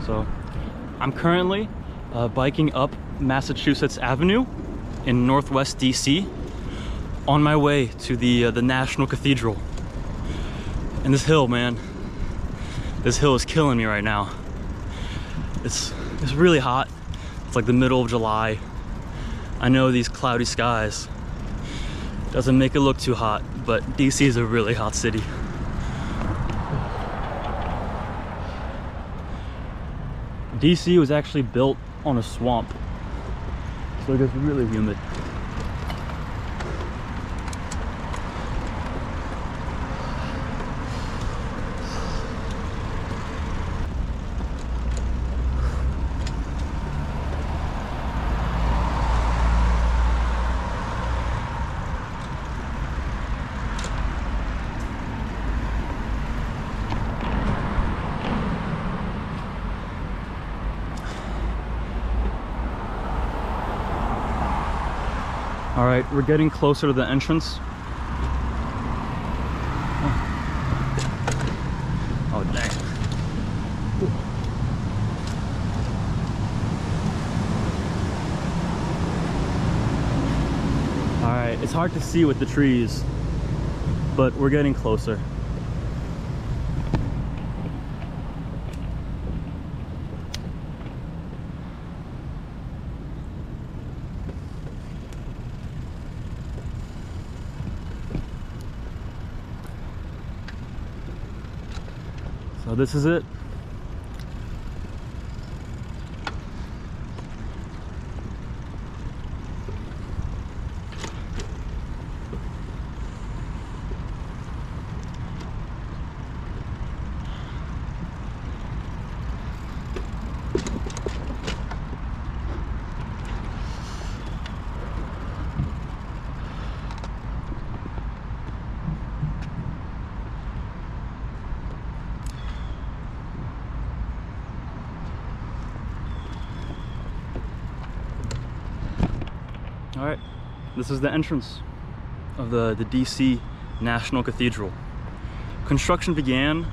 So I'm currently biking up Massachusetts Avenue in Northwest DC on my way to the National Cathedral. And this hill, man, this hill is killing me right now. It's really hot. It's like the middle of July. I know these cloudy skies doesn't make it look too hot, but DC is a really hot city. DC was actually built on a swamp, so it gets really humid. All right, we're getting closer to the entrance. Oh, dang. All right, it's hard to see with the trees, but we're getting closer. So this is it. All right, this is the entrance of the DC National Cathedral. Construction began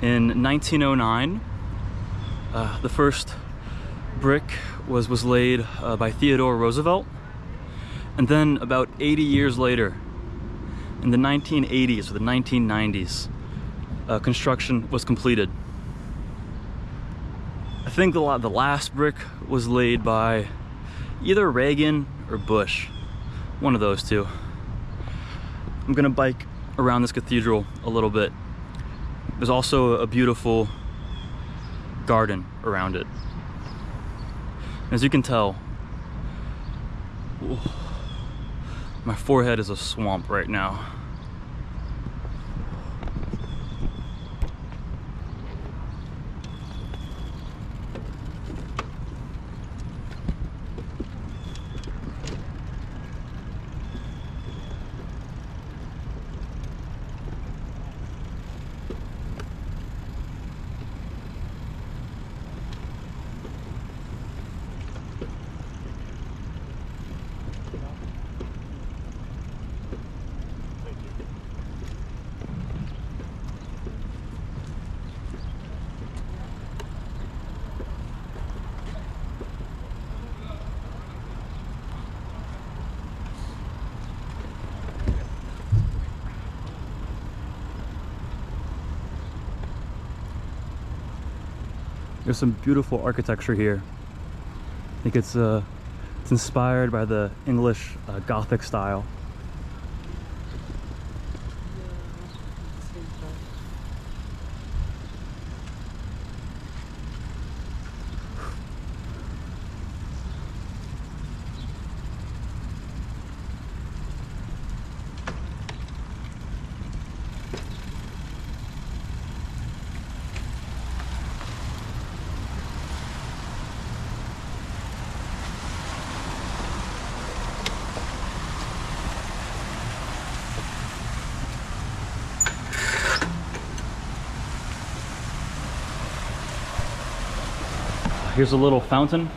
in 1909. The first brick was laid by Theodore Roosevelt, and then about 80 years later, in the 1980s or the 1990s, construction was completed. I think the last brick was laid by either Reagan or Bush, one of those two. I'm gonna bike around this cathedral a little bit. There's also a beautiful garden around it. As you can tell, my forehead is a swamp right now. There's some beautiful architecture here. I think it's inspired by the English Gothic style. Here's a little fountain.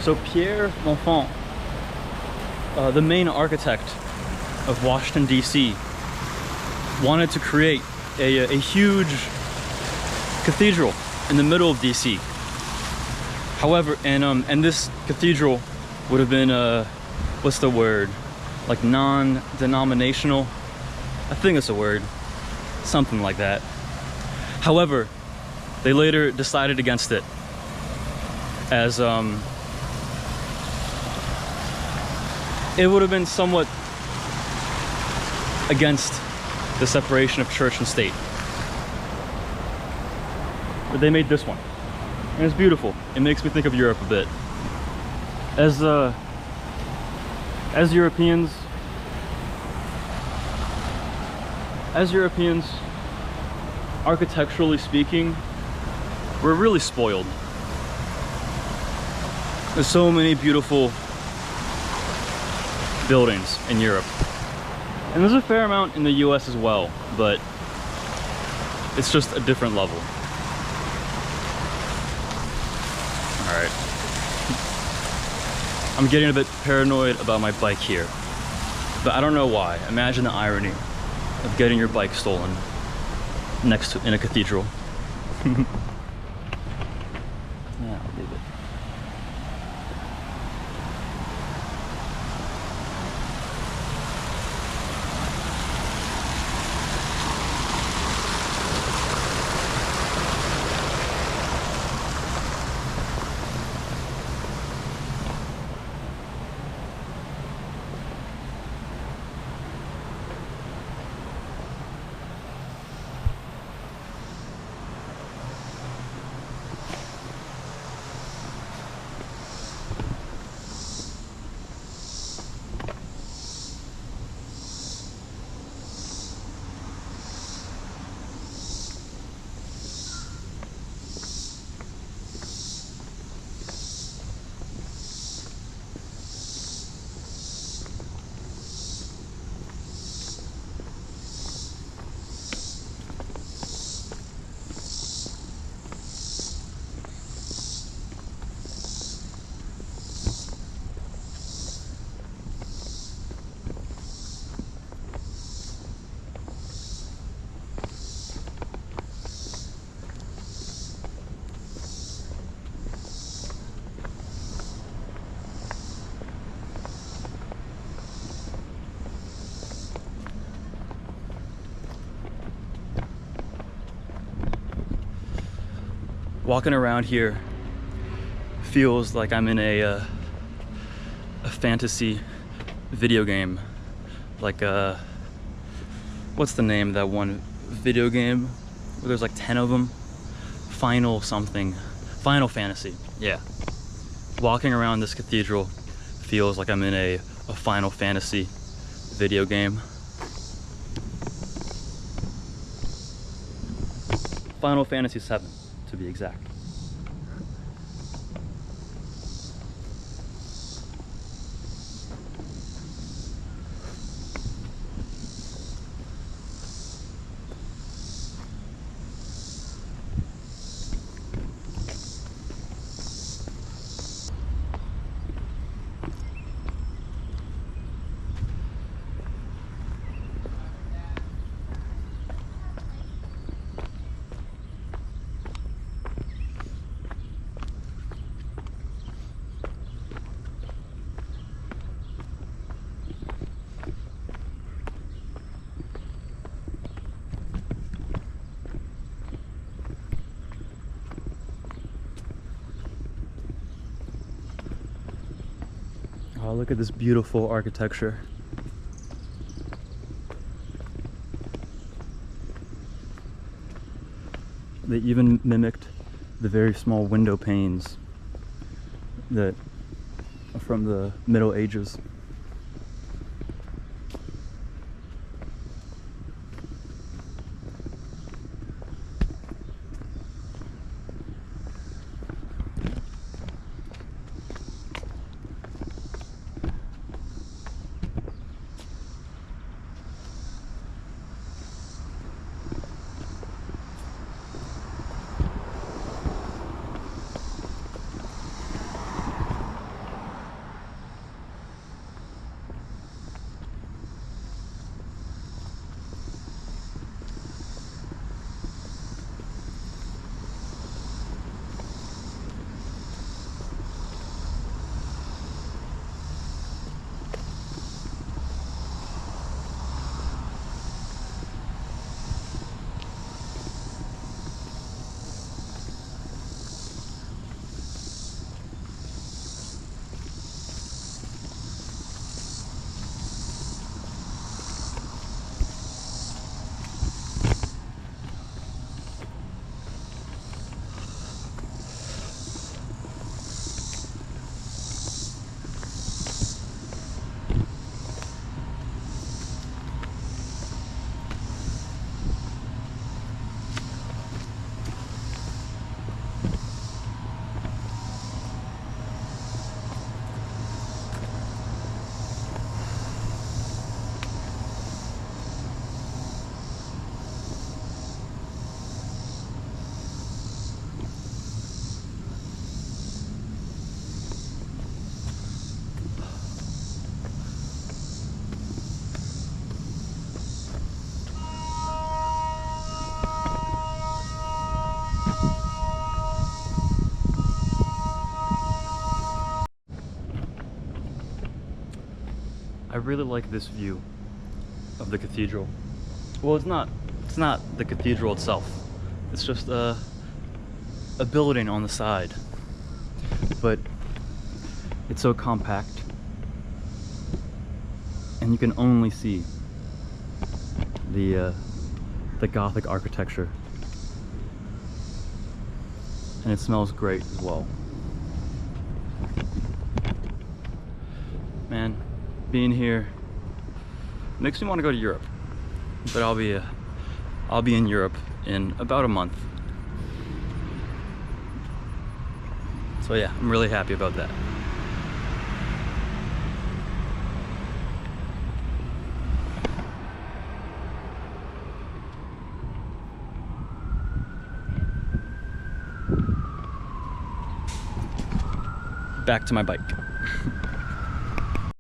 So Pierre L'Enfant the main architect of Washington, D.C. wanted to create a huge cathedral in the middle of D.C. However, and this cathedral would have been, what's the word? Like non-denominational? I think it's a word. Something like that. However, they later decided against it as it would have been somewhat against the separation of church and state. But they made this one, and it's beautiful. It makes me think of Europe a bit. As Europeans, architecturally speaking, we're really spoiled. There's so many beautiful buildings in Europe. And there's a fair amount in the US as well, but it's just a different level. All right. I'm getting a bit paranoid about my bike here, but I don't know why. Imagine the irony of getting your bike stolen in a cathedral. Yeah, I'll leave it. Walking around here feels like I'm in a fantasy video game. Like what's the name of that one video game where there's like 10 of them? Final Fantasy. Yeah. Walking around this cathedral feels like I'm in a Final Fantasy video game. Final Fantasy VII, to be exact. Oh, look at this beautiful architecture. They even mimicked the very small window panes that are from the Middle Ages. I really like this view of the cathedral. Well, it's not the cathedral itself. It's just a building on the side. But it's so compact, and you can only see the Gothic architecture, and it smells great as well. Man, being here makes me want to go to Europe, but I'll be in Europe in about a month. So yeah, I'm really happy about that. Back to my bike.